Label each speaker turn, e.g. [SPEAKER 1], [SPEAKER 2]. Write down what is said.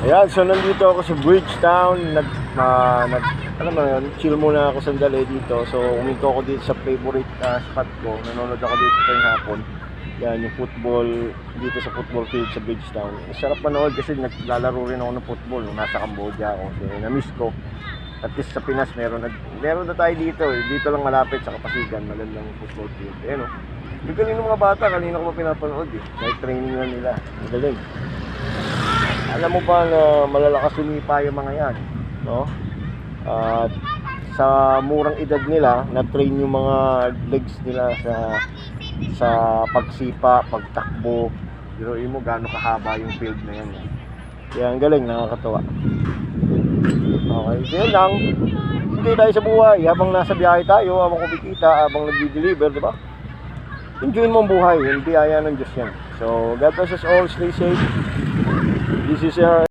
[SPEAKER 1] Ayan, so nandito ako sa Bridgetown. Alam mo yun, chill muna ako sandali dito. So uminto ako dito sa favorite spot ko. Nanonood ako dito ngayong hapon. Yan, yung football dito sa football field sa Bridgetown. Masarap manood kasi naglalaro rin ako ng football nung nasa Cambodia ako. So na-miss ko. At least sa Pinas meron na tayo dito. Dito lang malapit sa Kapasigan, magandang football field. Ayan o. Yung galing ng mga bata, kanina ko pa pinapanood eh. Like training na nila. Magaling. Alam mo ba na malalakas sumipa yung mga yan, no? At sa murang edad nila, na-train yung mga legs nila sa pagsipa, pagtakbo. Biruin mo gaano kahaba yung field na yan. Kaya ang galing, nakakatawa. Okay, so yun lang. Hindi tayo sa buhay. Habang nasa biyahe tayo, habang kumikita, habang nag-deliver, di ba? Enjoy mo ang buhay. Yung biyaya ng Diyos yan. So, God bless us all. Stay safe. This is